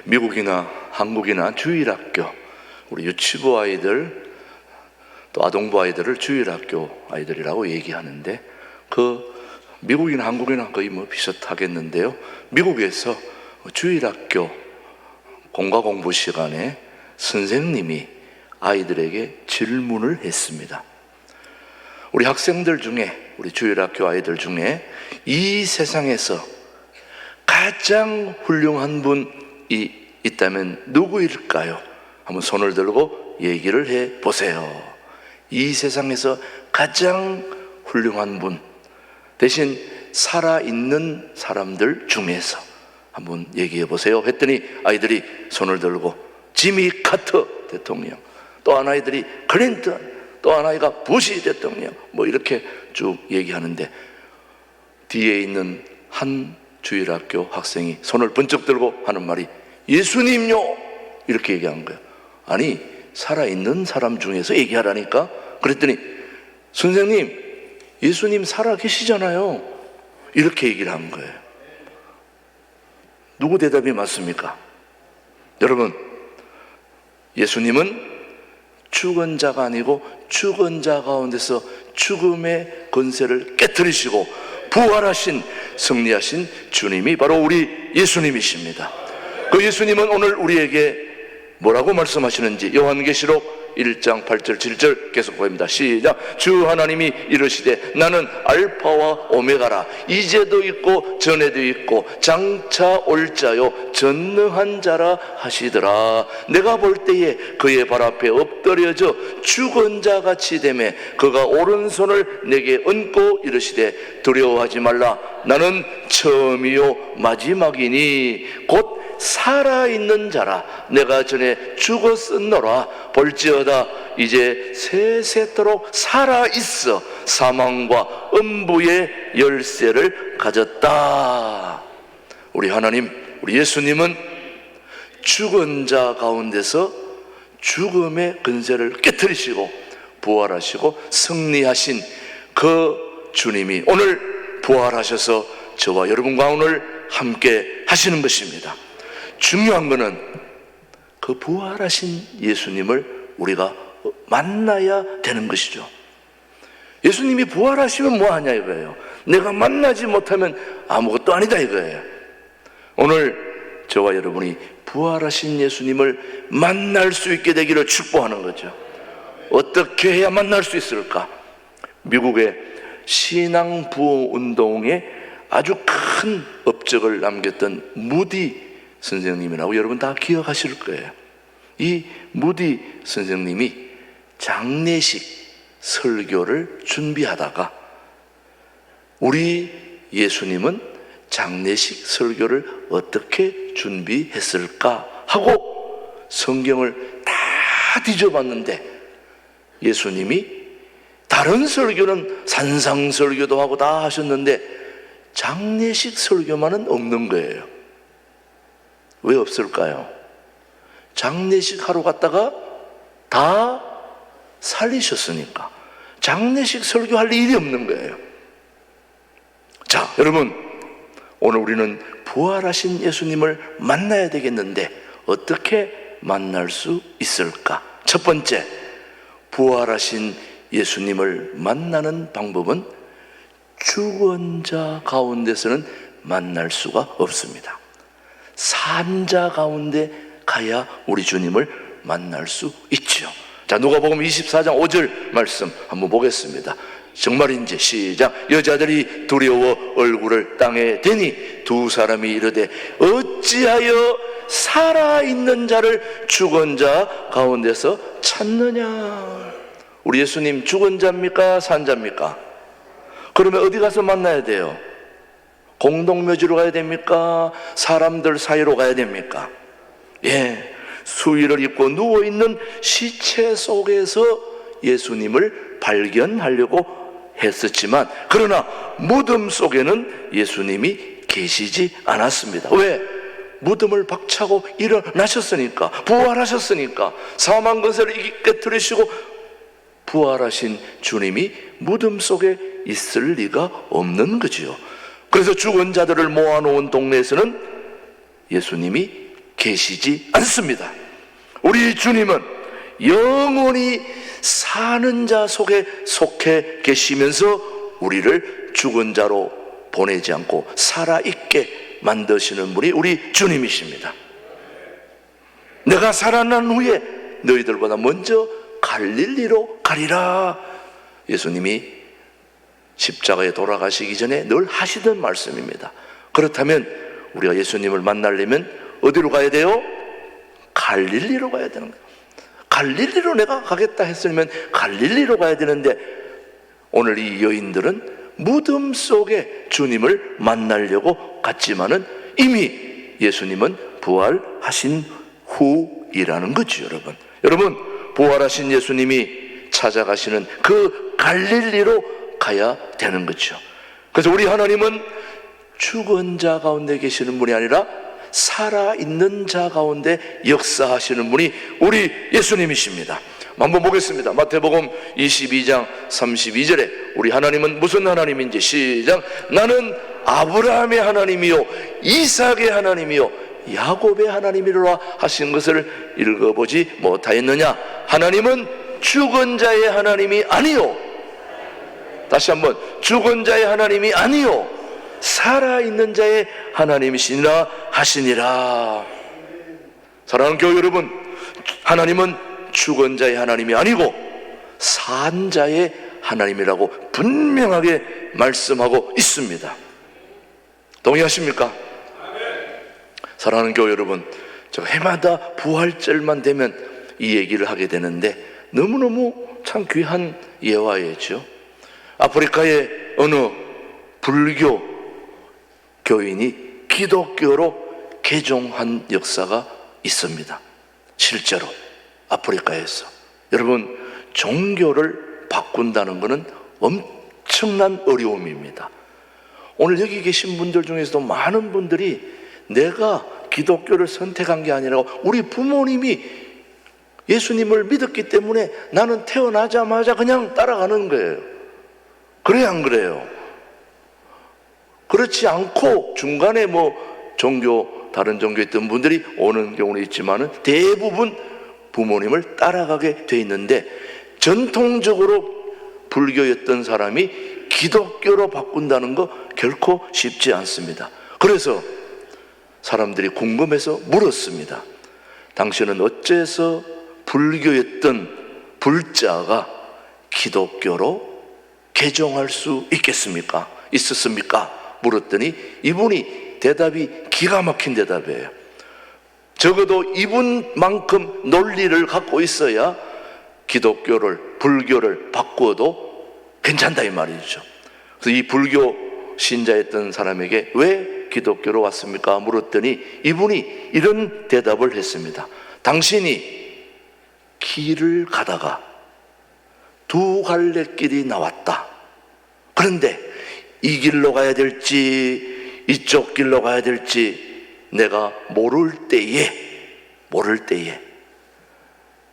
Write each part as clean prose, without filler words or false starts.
미국이나 한국이나 주일학교, 우리 유치부 아이들 또 아동부 아이들을 주일학교 아이들이라고 얘기하는데, 미국이나 한국이나 거의 비슷하겠는데요. 미국에서 주일학교 공과 공부 시간에 선생님이 아이들에게 질문을 했습니다. 우리 학생들 중에, 우리 주일학교 아이들 중에 이 세상에서 가장 훌륭한 분이 있다면 누구일까요? 한번 손을 들고 얘기를 해 보세요. 이 세상에서 가장 훌륭한 분, 대신 살아있는 사람들 중에서 한번 얘기해 보세요 했더니 아이들이 손을 들고 지미 카터 대통령, 또 한 아이들이 클린턴, 또 한 아이가 부시 대통령, 이렇게 쭉 얘기하는데, 뒤에 있는 한 주일학교 학생이 손을 번쩍 들고 하는 말이 예수님요, 이렇게 얘기한 거예요. 아니, 살아있는 사람 중에서 얘기하라니까. 그랬더니 선생님, 예수님 살아 계시잖아요, 이렇게 얘기를 한 거예요. 누구 대답이 맞습니까? 여러분, 예수님은 죽은 자가 아니고 죽은 자 가운데서 죽음의 권세를 깨뜨리시고 부활하신, 승리하신 주님이 바로 우리 예수님이십니다. 그 예수님은 오늘 우리에게 뭐라고 말씀하시는지 요한계시록 1장 8절 7절 계속 보입니다. 시작. 주 하나님이 이르시되 나는 알파와 오메가라, 이제도 있고 전에도 있고 장차 올 자요 전능한 자라 하시더라. 내가 볼 때에 그의 발 앞에 엎드려져 죽은 자같이 되매 그가 오른손을 내게 얹고 이르시되 두려워하지 말라, 나는 처음이요 마지막이니 곧 살아있는 자라. 내가 전에 죽었었노라. 볼지어다 이제 세세토록 살아있어 사망과 음부의 열쇠를 가졌다. 우리 하나님, 우리 예수님은 죽은 자 가운데서 죽음의 근세를 깨뜨리시고 부활하시고 승리하신 그 주님이 오늘 부활하셔서 저와 여러분과 오늘 함께 하시는 것입니다. 중요한 것은 그 부활하신 예수님을 우리가 만나야 되는 것이죠. 예수님이 부활하시면 뭐하냐 이거예요. 내가 만나지 못하면 아무것도 아니다 이거예요. 오늘 저와 여러분이 부활하신 예수님을 만날 수 있게 되기를 축복하는 거죠. 어떻게 해야 만날 수 있을까? 미국의 신앙 부흥 운동에 아주 큰 업적을 남겼던 무디 선생님이라고 여러분 다 기억하실 거예요. 이 무디 선생님이 장례식 설교를 준비하다가 우리 예수님은 장례식 설교를 어떻게 준비했을까 하고 성경을 다 뒤져봤는데, 예수님이 다른 설교는 산상 설교도 하고 다 하셨는데 장례식 설교만은 없는 거예요. 왜 없을까요? 장례식 하러 갔다가 다 살리셨으니까 장례식 설교할 일이 없는 거예요. 자, 여러분, 오늘 우리는 부활하신 예수님을 만나야 되겠는데 어떻게 만날 수 있을까? 첫 번째, 부활하신 예수님을 만나는 방법은 죽은 자 가운데서는 만날 수가 없습니다. 산 자 가운데 가야 우리 주님을 만날 수 있죠. 자, 누가복음 24장 5절 말씀 한번 보겠습니다. 정말인지 시작. 여자들이 두려워 얼굴을 땅에 대니 두 사람이 이르되 어찌하여 살아있는 자를 죽은 자 가운데서 찾느냐. 우리 예수님 죽은 자입니까? 산 자입니까? 그러면 어디 가서 만나야 돼요? 공동묘지로 가야 됩니까? 사람들 사이로 가야 됩니까? 예, 수의를 입고 누워있는 시체 속에서 예수님을 발견하려고 했었지만, 그러나 무덤 속에는 예수님이 계시지 않았습니다. 왜? 무덤을 박차고 일어나셨으니까, 부활하셨으니까. 사망 권세를 깨뜨리시고 부활하신 주님이 무덤 속에 있을 리가 없는 거지요. 그래서 죽은 자들을 모아놓은 동네에서는 예수님이 계시지 않습니다. 우리 주님은 영원히 사는 자 속에 속해 계시면서 우리를 죽은 자로 보내지 않고 살아있게 만드시는 분이 우리 주님이십니다. 내가 살아난 후에 너희들보다 먼저 갈릴리로 가리라. 예수님이 십자가에 돌아가시기 전에 늘 하시던 말씀입니다. 그렇다면 우리가 예수님을 만나려면 어디로 가야 돼요? 갈릴리로 가야 되는 거예요. 갈릴리로 내가 가겠다 했으면 갈릴리로 가야 되는데, 오늘 이 여인들은 무덤 속에 주님을 만나려고 갔지만은 이미 예수님은 부활하신 후이라는 거죠. 여러분 부활하신 예수님이 찾아가시는 그 갈릴리로 가야 되는 거죠. 그래서 우리 하나님은 죽은 자 가운데 계시는 분이 아니라 살아있는 자 가운데 역사하시는 분이 우리 예수님이십니다. 한번 보겠습니다. 마태복음 22장 32절에 우리 하나님은 무슨 하나님인지 시작. 나는 아브라함의 하나님이요 이삭의 하나님이요 야곱의 하나님이로라 하신 것을 읽어보지 못하였느냐. 하나님은 죽은 자의 하나님이 아니요, 다시 한번, 죽은 자의 하나님이 아니요 살아있는 자의 하나님이시니라 하시니라. 사랑하는 교회 여러분, 하나님은 죽은 자의 하나님이 아니고 산 자의 하나님이라고 분명하게 말씀하고 있습니다. 동의하십니까? 사랑하는 교회 여러분, 저 해마다 부활절만 되면 이 얘기를 하게 되는데 너무너무 참 귀한 예화였죠. 아프리카의 어느 불교 교인이 기독교로 개종한 역사가 있습니다. 실제로 아프리카에서. 여러분, 종교를 바꾼다는 것은 엄청난 어려움입니다. 오늘 여기 계신 분들 중에서도 많은 분들이 내가 기독교를 선택한 게 아니라 우리 부모님이 예수님을 믿었기 때문에 나는 태어나자마자 그냥 따라가는 거예요. 그래요, 안 그래요? 그렇지 않고 중간에 다른 종교에 있던 분들이 오는 경우는 있지만은 대부분 부모님을 따라가게 돼 있는데, 전통적으로 불교였던 사람이 기독교로 바꾼다는 거 결코 쉽지 않습니다. 그래서 사람들이 궁금해서 물었습니다. 당신은 어째서 불교였던 불자가 기독교로 개종할 수 있었습니까? 물었더니 이분이 대답이 기가 막힌 대답이에요. 적어도 이분만큼 논리를 갖고 있어야 불교를 바꾸어도 괜찮다 이 말이죠. 그래서 이 불교 신자였던 사람에게 왜 기독교로 왔습니까? 물었더니 이분이 이런 대답을 했습니다. 당신이 길을 가다가 두 갈래 길이 나왔다. 그런데 이 길로 가야 될지 이쪽 길로 가야 될지 내가 모를 때에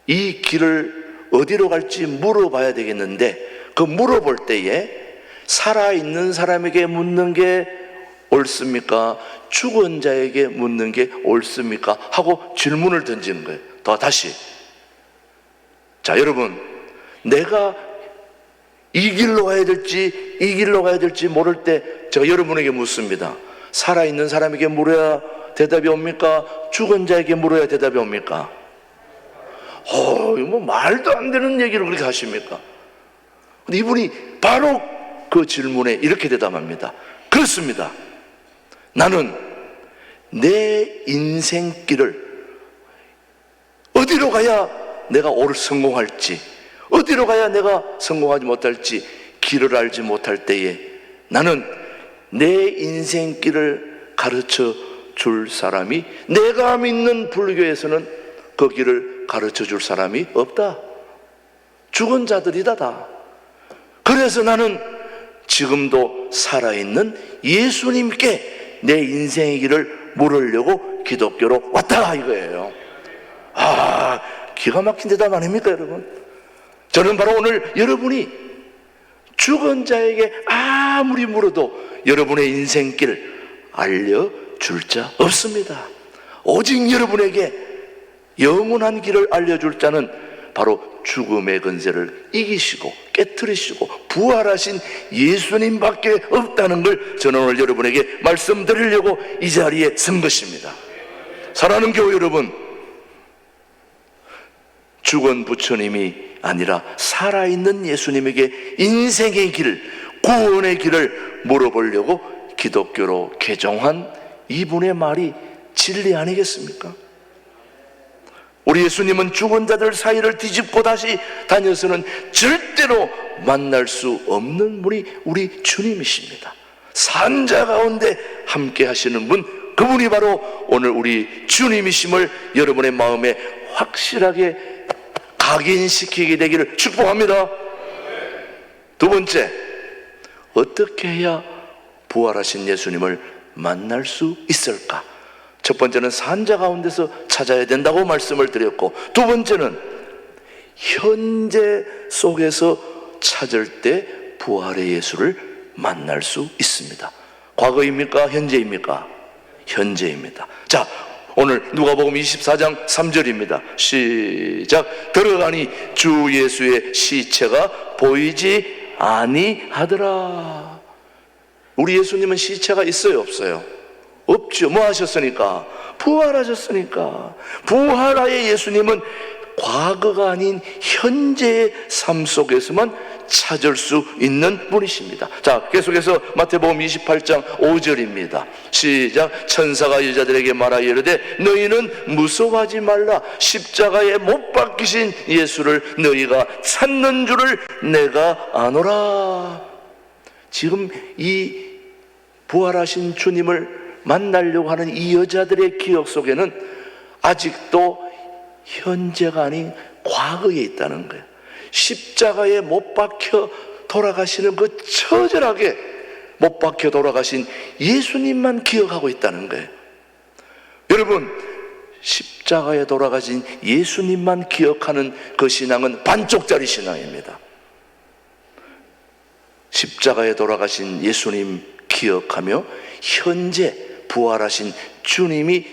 이 길을 어디로 갈지 물어봐야 되겠는데, 그 물어볼 때에 살아있는 사람에게 묻는 게 옳습니까? 죽은 자에게 묻는 게 옳습니까? 하고 질문을 던지는 거예요. 다시. 자, 여러분, 내가 이 길로 가야 될지 모를 때 제가 여러분에게 묻습니다. 살아있는 사람에게 물어야 대답이 옵니까? 죽은 자에게 물어야 대답이 옵니까? 이거 말도 안 되는 얘기를 그렇게 하십니까? 근데 이분이 바로 그 질문에 이렇게 대답합니다. 그렇습니다. 나는 내 인생길을 어디로 가야 내가 성공할지, 어디로 가야 내가 성공하지 못할지 길을 알지 못할 때에 나는 내 인생길을 가르쳐 줄 사람이, 내가 믿는 불교에서는 그 길을 가르쳐 줄 사람이 없다. 죽은 자들이다 다. 그래서 나는 지금도 살아있는 예수님께 내 인생의 길을 물으려고 기독교로 왔다 이거예요. 기가 막힌 대답 아닙니까 여러분? 저는 바로 오늘 여러분이 죽은 자에게 아무리 물어도 여러분의 인생길 알려줄 자 없습니다. 오직 여러분에게 영원한 길을 알려줄 자는 바로 죽음의 권세를 이기시고 깨트리시고 부활하신 예수님밖에 없다는 걸 저는 오늘 여러분에게 말씀드리려고 이 자리에 선 것입니다. 사랑하는 교회 여러분, 죽은 부처님이 아니라 살아있는 예수님에게 인생의 길, 구원의 길을 물어보려고 기독교로 개종한 이분의 말이 진리 아니겠습니까? 우리 예수님은 죽은 자들 사이를 뒤집고 다시 다녀서는 절대로 만날 수 없는 분이 우리 주님이십니다. 산자 가운데 함께 하시는 분, 그분이 바로 오늘 우리 주님이심을 여러분의 마음에 확실하게 각인시키게 되기를 축복합니다. 두 번째, 어떻게 해야 부활하신 예수님을 만날 수 있을까? 첫 번째는 산자 가운데서 찾아야 된다고 말씀을 드렸고, 두 번째는 현재 속에서 찾을 때 부활의 예수를 만날 수 있습니다. 과거입니까? 현재입니까? 현재입니다. 자, 오늘 누가복음 24장 3절입니다. 시작. 들어가니 주 예수의 시체가 보이지 아니하더라. 우리 예수님은 시체가 있어요, 없어요? 없죠. 뭐 하셨으니까? 부활하셨으니까. 부활하의 예수님은 과거가 아닌 현재의 삶 속에서만 찾을 수 있는 분이십니다. 자, 계속해서 마태복음 28장 5절입니다. 시작. 천사가 여자들에게 말하여 이르되 너희는 무서워하지 말라. 십자가에 못 박히신 예수를 너희가 찾는 줄을 내가 아노라. 지금 이 부활하신 주님을 만나려고 하는 이 여자들의 기억 속에는 아직도 현재가 아닌 과거에 있다는 거예요. 십자가에 못 박혀 돌아가시는 그 처절하게 못 박혀 돌아가신 예수님만 기억하고 있다는 거예요. 여러분, 십자가에 돌아가신 예수님만 기억하는 그 신앙은 반쪽짜리 신앙입니다. 십자가에 돌아가신 예수님 기억하며 현재 부활하신 주님이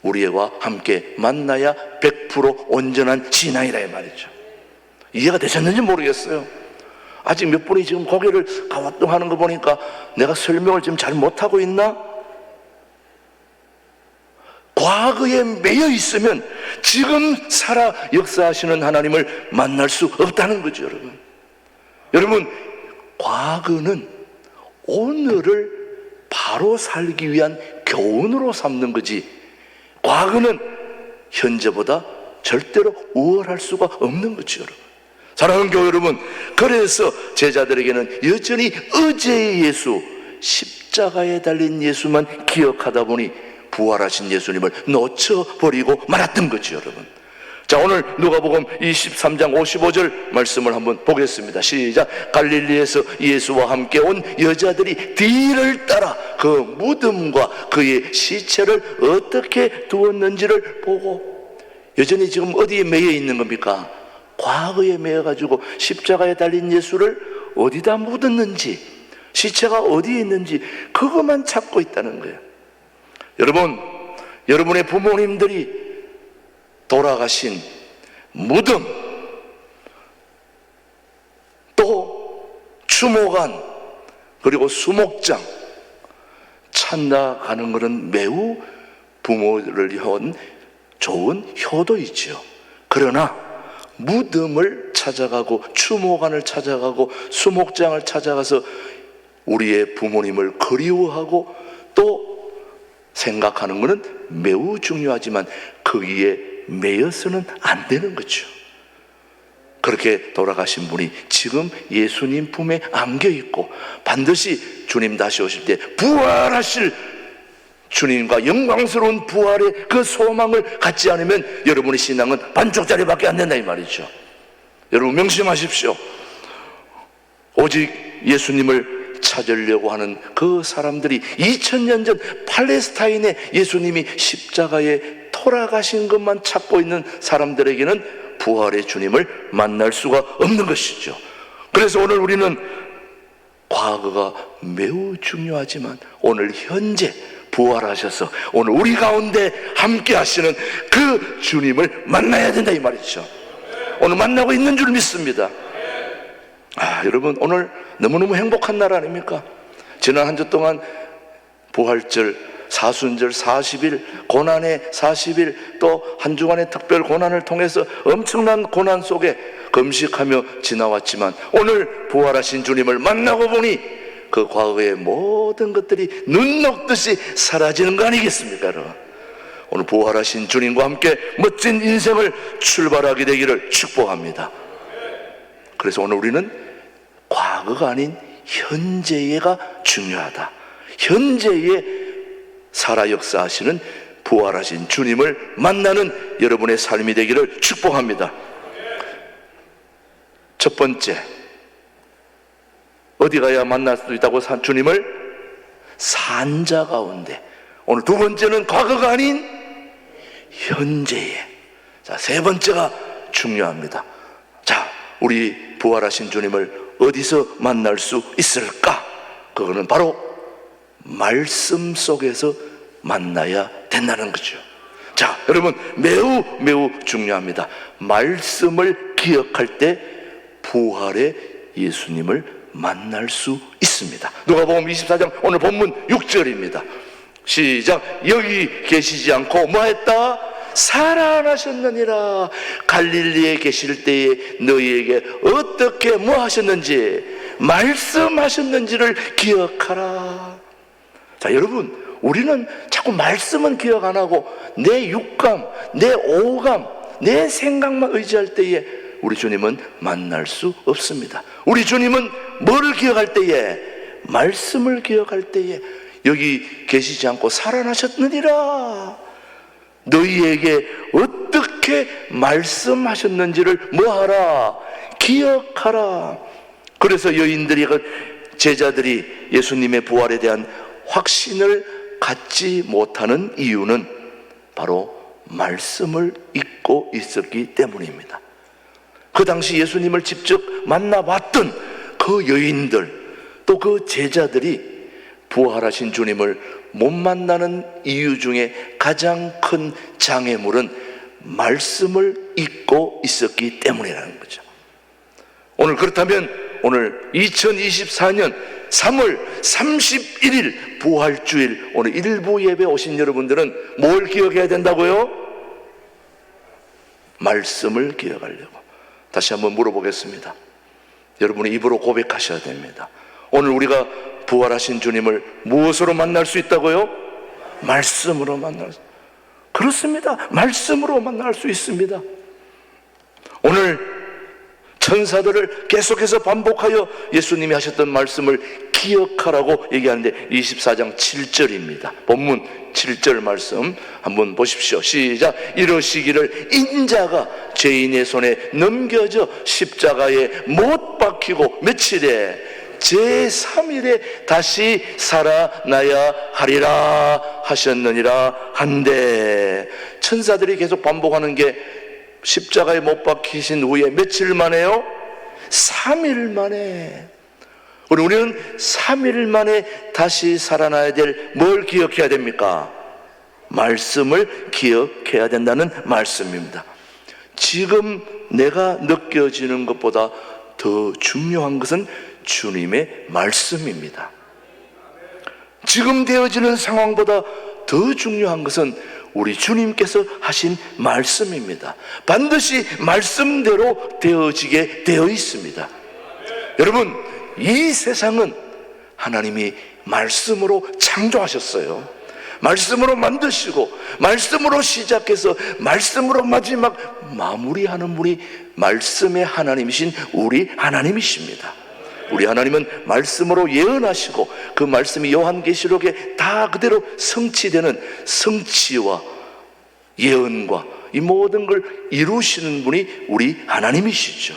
우리와 함께 만나야 100% 온전한 신앙이라 이 말이죠. 이해가 되셨는지 모르겠어요. 아직 몇 분이 지금 고개를 가와뚱하는 거 보니까 내가 설명을 지금 잘 못하고 있나? 과거에 매여 있으면 지금 살아 역사하시는 하나님을 만날 수 없다는 거죠, 여러분. 여러분, 과거는 오늘을 바로 살기 위한 교훈으로 삼는 거지, 과거는 현재보다 절대로 우월할 수가 없는 거죠, 여러분. 사랑하는 교회 여러분, 그래서 제자들에게는 여전히 어제의 예수, 십자가에 달린 예수만 기억하다 보니 부활하신 예수님을 놓쳐버리고 말았던 거죠, 여러분. 자, 오늘 누가복음 23장 55절 말씀을 한번 보겠습니다. 시작. 갈릴리에서 예수와 함께 온 여자들이 뒤를 따라 그 무덤과 그의 시체를 어떻게 두었는지를 보고, 여전히 지금 어디에 매여 있는 겁니까? 과거에 매여가지고 십자가에 달린 예수를 어디다 묻었는지, 시체가 어디에 있는지 그것만 찾고 있다는 거예요. 여러분, 여러분의 부모님들이 돌아가신 무덤, 또 추모관, 그리고 수목장 찾아가는 것은 매우 부모를 위한 좋은 효도이지요. 그러나 무덤을 찾아가고 추모관을 찾아가고 수목장을 찾아가서 우리의 부모님을 그리워하고 또 생각하는 것은 매우 중요하지만 거기에 매여서는 안 되는 거죠. 그렇게 돌아가신 분이 지금 예수님 품에 안겨 있고 반드시 주님 다시 오실 때 부활하실 주님과 영광스러운 부활의 그 소망을 갖지 않으면 여러분의 신앙은 반쪽짜리밖에 안 된다 이 말이죠. 여러분 명심하십시오. 오직 예수님을 찾으려고 하는 그 사람들이 2000년 전 팔레스타인에 예수님이 십자가에 돌아가신 것만 찾고 있는 사람들에게는 부활의 주님을 만날 수가 없는 것이죠. 그래서 오늘 우리는 과거가 매우 중요하지만 오늘 현재 부활하셔서 오늘 우리 가운데 함께 하시는 그 주님을 만나야 된다 이 말이죠. 오늘 만나고 있는 줄 믿습니다. 여러분, 오늘 너무너무 행복한 날 아닙니까? 지난 한 주 동안 부활절, 사순절 40일, 고난의 40일, 또 한 주간의 특별 고난을 통해서 엄청난 고난 속에 금식하며 지나왔지만 오늘 부활하신 주님을 만나고 보니 그 과거의 모든 것들이 눈 녹듯이 사라지는 거 아니겠습니까, 여러분? 오늘 부활하신 주님과 함께 멋진 인생을 출발하게 되기를 축복합니다. 그래서 오늘 우리는 과거가 아닌 현재가 중요하다. 현재에 살아 역사하시는 부활하신 주님을 만나는 여러분의 삶이 되기를 축복합니다. 첫 번째, 어디 가야 만날 수 있다고 주님을? 산자 가운데. 오늘 두 번째는 과거가 아닌 현재에. 자, 세 번째가 중요합니다. 자, 우리 부활하신 주님을 어디서 만날 수 있을까? 그거는 바로 말씀 속에서 만나야 된다는 거죠. 자, 여러분, 매우 중요합니다. 말씀을 기억할 때 부활의 예수님을 만날 수 있습니다. 누가복음 24장 오늘 본문 6절입니다. 시작. 여기 계시지 않고 뭐했다? 살아나셨느니라. 갈릴리에 계실 때에 너희에게 어떻게 뭐 하셨는지, 말씀하셨는지를 기억하라. 자, 여러분, 우리는 자꾸 말씀은 기억 안 하고 내 육감, 내 오감, 내 생각만 의지할 때에 우리 주님은 만날 수 없습니다. 우리 주님은 뭐를 기억할 때에? 말씀을 기억할 때에 여기 계시지 않고 살아나셨느니라. 너희에게 어떻게 말씀하셨는지를 뭐하라? 기억하라. 그래서 여인들이, 제자들이 예수님의 부활에 대한 확신을 갖지 못하는 이유는 바로 말씀을 잊고 있었기 때문입니다. 그 당시 예수님을 직접 만나봤던 그 여인들, 또 그 제자들이 부활하신 주님을 못 만나는 이유 중에 가장 큰 장애물은 말씀을 잊고 있었기 때문이라는 거죠. 오늘 그렇다면 오늘 2024년 3월 31일 부활주일, 오늘 일부 예배 오신 여러분들은 뭘 기억해야 된다고요? 말씀을 기억하려고. 다시 한번 물어보겠습니다. 여러분의 입으로 고백하셔야 됩니다. 오늘 우리가 부활하신 주님을 무엇으로 만날 수 있다고요? 말씀으로 만날 수. 그렇습니다. 말씀으로 만날 수 있습니다. 오늘 천사들을 계속해서 반복하여 예수님이 하셨던 말씀을 기억하라고 얘기하는데 24장 7절입니다. 본문 7절 말씀 한번 보십시오. 시작. 이러시기를 인자가 죄인의 손에 넘겨져 십자가에 못 박히고 며칠에 제3일에 다시 살아나야 하리라 하셨느니라 한데, 천사들이 계속 반복하는 게 십자가에 못 박히신 후에 며칠 만에요? 3일 만에. 우리는 3일 만에 다시 살아나야 될 뭘 기억해야 됩니까? 말씀을 기억해야 된다는 말씀입니다. 지금 내가 느껴지는 것보다 더 중요한 것은 주님의 말씀입니다. 지금 되어지는 상황보다 더 중요한 것은 우리 주님께서 하신 말씀입니다. 반드시 말씀대로 되어지게 되어 있습니다. 여러분, 이 세상은 하나님이 말씀으로 창조하셨어요. 말씀으로 만드시고 말씀으로 시작해서 말씀으로 마지막 마무리하는 분이 말씀의 하나님이신 우리 하나님이십니다. 우리 하나님은 말씀으로 예언하시고 그 말씀이 요한계시록에 다 그대로 성취되는 성취와 예언과 이 모든 걸 이루시는 분이 우리 하나님이시죠.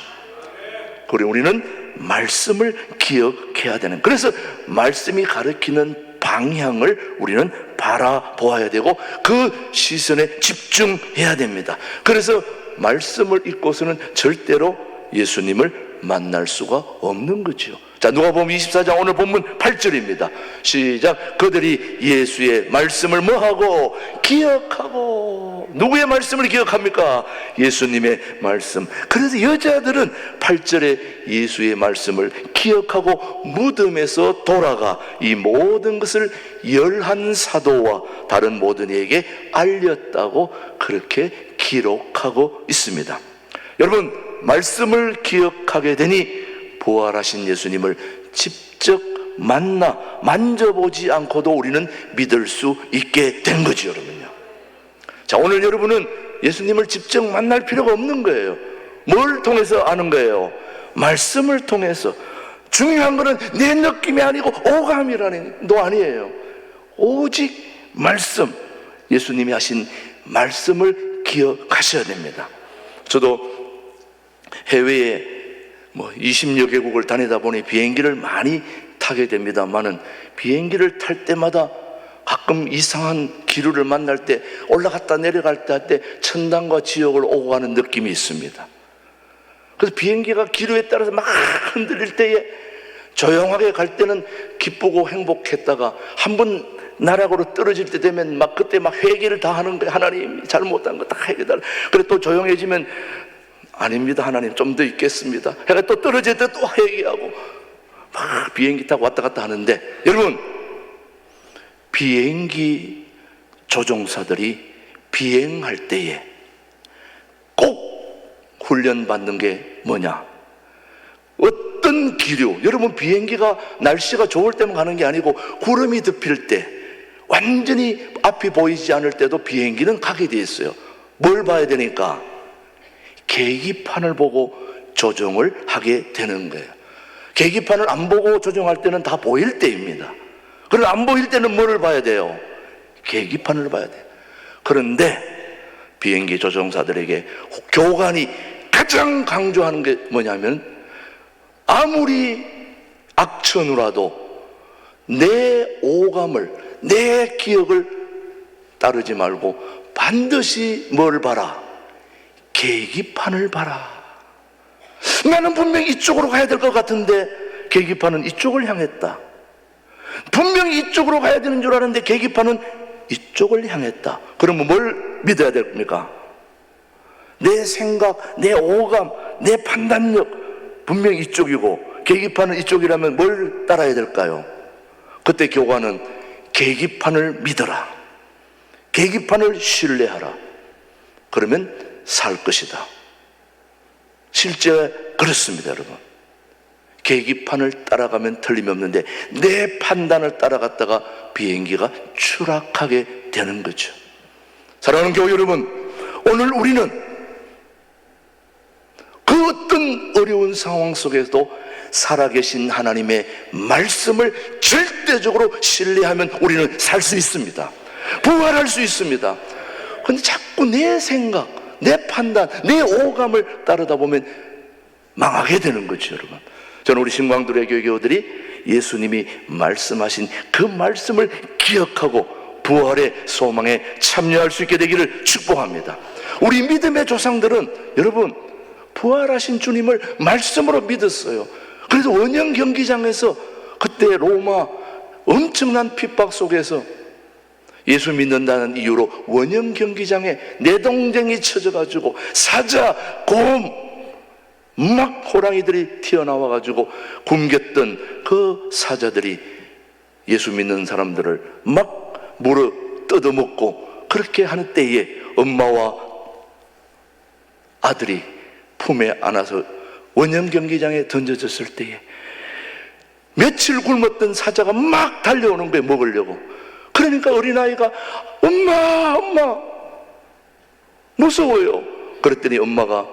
그리고 우리는 말씀을 기억해야 되는, 그래서 말씀이 가르치는 방향을 우리는 바라보아야 되고 그 시선에 집중해야 됩니다. 그래서 말씀을 잊고서는 절대로 예수님을 만날 수가 없는 거죠. 자, 자, 누가복음 24장 오늘 본문 8절입니다. 시작. 그들이 예수의 말씀을 뭐하고? 기억하고. 누구의 말씀을 기억합니까? 예수님의 말씀. 그래서 여자들은 8절에 예수의 말씀을 기억하고 무덤에서 돌아가 이 모든 것을 11사도와 다른 모든 이에게 알렸다고 그렇게 기록하고 있습니다. 여러분, 말씀을 기억하게 되니 부활하신 예수님을 직접 만져보지 않고도 우리는 믿을 수 있게 된 거죠, 여러분요. 자, 오늘 여러분은 예수님을 직접 만날 필요가 없는 거예요. 뭘 통해서 아는 거예요? 말씀을 통해서. 중요한 거는 내 느낌이 아니고 오감이라는 거 아니에요. 오직 말씀, 예수님이 하신 말씀을 기억하셔야 됩니다. 저도 해외에 20여 개국을 다니다 보니 비행기를 많이 타게 됩니다만은 비행기를 탈 때마다 가끔 이상한 기류를 만날 때 올라갔다 내려갈 때 할 때 천당과 지옥을 오고 가는 느낌이 있습니다. 그래서 비행기가 기류에 따라서 막 흔들릴 때에 조용하게 갈 때는 기쁘고 행복했다가 한번 나락으로 떨어질 때 되면 막 그때 막 회개를 다 하는 거예요. 하나님 잘못한 거 다 회개달라. 그래 또 조용해지면 아닙니다, 하나님 좀 더 있겠습니다. 해가 또 떨어질 때 또 회개하고 막 비행기 타고 왔다 갔다 하는데, 여러분, 비행기 조종사들이 비행할 때에 꼭 훈련받는 게 뭐냐? 어떤 기류, 여러분 비행기가 날씨가 좋을 때만 가는 게 아니고 구름이 덮일 때 완전히 앞이 보이지 않을 때도 비행기는 가게 돼 있어요. 뭘 봐야 되니까? 계기판을 보고 조종을 하게 되는 거예요. 계기판을 안 보고 조종할 때는 다 보일 때입니다. 그런데 안 보일 때는 뭐를 봐야 돼요? 계기판을 봐야 돼요. 그런데 비행기 조종사들에게 교관이 가장 강조하는 게 뭐냐면, 아무리 악천후라도 내 오감을, 내 기억을 따르지 말고 반드시 뭘 봐라? 계기판을 봐라. 나는 분명히 이쪽으로 가야 될 것 같은데 계기판은 이쪽을 향했다. 분명히 이쪽으로 가야 되는 줄 알았는데 계기판은 이쪽을 향했다. 그러면 뭘 믿어야 됩니까? 내 생각, 내 오감, 내 판단력 분명히 이쪽이고 계기판은 이쪽이라면 뭘 따라야 될까요? 그때 교관은 계기판을 믿어라. 계기판을 신뢰하라. 그러면 살 것이다. 실제 그렇습니다, 여러분. 계기판을 따라가면 틀림이 없는데 내 판단을 따라갔다가 비행기가 추락하게 되는 거죠. 사랑하는 교회 여러분, 오늘 우리는 그 어떤 어려운 상황 속에서도 살아계신 하나님의 말씀을 절대적으로 신뢰하면 우리는 살 수 있습니다. 부활할 수 있습니다. 그런데 자꾸 내 생각, 내 판단, 내 오감을 따르다 보면 망하게 되는 거죠, 여러분. 저는 우리 신광두레 교회교우들이 예수님이 말씀하신 그 말씀을 기억하고 부활의 소망에 참여할 수 있게 되기를 축복합니다. 우리 믿음의 조상들은 여러분 부활하신 주님을 말씀으로 믿었어요. 그래서 원형 경기장에서 그때 로마 엄청난 핍박 속에서 예수 믿는다는 이유로 원형 경기장에 내동댕이 쳐져가지고 사자, 곰, 막 호랑이들이 튀어나와가지고 굶겼던 그 사자들이 예수 믿는 사람들을 막 물어 뜯어먹고 그렇게 하는 때에 엄마와 아들이 품에 안아서 원형 경기장에 던져졌을 때에 며칠 굶었던 사자가 막 달려오는 거예요, 먹으려고. 그러니까 어린아이가 엄마 무서워요. 그랬더니 엄마가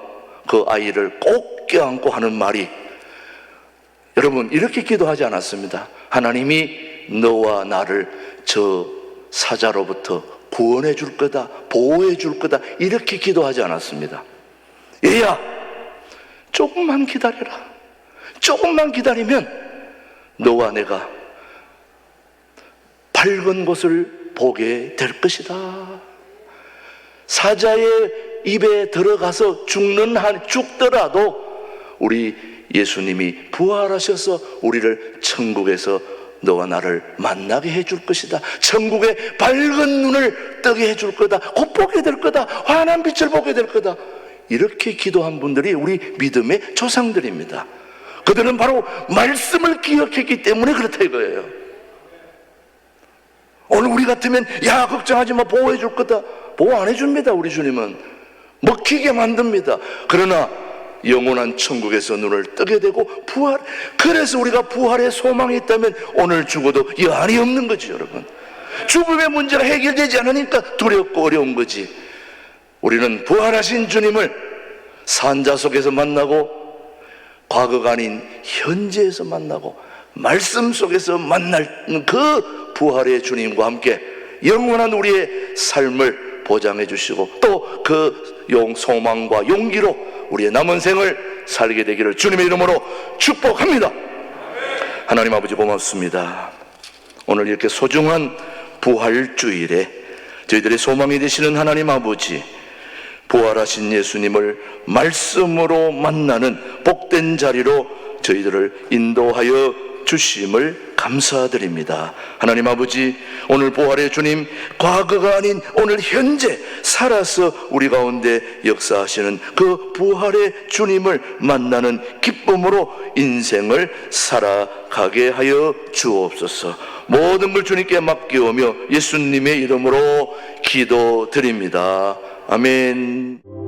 그 아이를 꼭 껴안고 하는 말이, 여러분 이렇게 기도하지 않았습니다. 하나님이 너와 나를 저 사자로부터 구원해 줄 거다, 보호해 줄 거다, 이렇게 기도하지 않았습니다. 얘야 조금만 기다려라. 조금만 기다리면 너와 내가 밝은 곳을 보게 될 것이다. 사자의 입에 들어가서 죽더라도 우리 예수님이 부활하셔서 우리를 천국에서 너와 나를 만나게 해줄 것이다. 천국의 밝은 눈을 뜨게 해줄 거다. 곧 보게 될 거다. 환한 빛을 보게 될 거다. 이렇게 기도한 분들이 우리 믿음의 조상들입니다. 그들은 바로 말씀을 기억했기 때문에 그렇다 이거예요. 오늘 우리 같으면 야 걱정하지 마, 보호해 줄 거다. 보호 안 해줍니다. 우리 주님은 먹히게 만듭니다. 그러나 영원한 천국에서 눈을 뜨게 되고 부활, 그래서 우리가 부활의 소망이 있다면 오늘 죽어도 여한이 없는 거죠. 여러분, 죽음의 문제가 해결되지 않으니까 두렵고 어려운 거지. 우리는 부활하신 주님을 산자 속에서 만나고 과거가 아닌 현재에서 만나고 말씀 속에서 만날 그 부활의 주님과 함께 영원한 우리의 삶을 보장해 주시고 또 그 소망과 용기로 우리의 남은 생을 살게 되기를 주님의 이름으로 축복합니다. 하나님 아버지 고맙습니다. 오늘 이렇게 소중한 부활주일에 저희들의 소망이 되시는 하나님 아버지, 부활하신 예수님을 말씀으로 만나는 복된 자리로 저희들을 인도하여 주심을 감사드립니다. 하나님 아버지, 오늘 부활의 주님, 과거가 아닌 오늘 현재 살아서 우리 가운데 역사하시는 그 부활의 주님을 만나는 기쁨으로 인생을 살아가게 하여 주옵소서. 모든 걸 주님께 맡겨오며 예수님의 이름으로 기도드립니다. 아멘.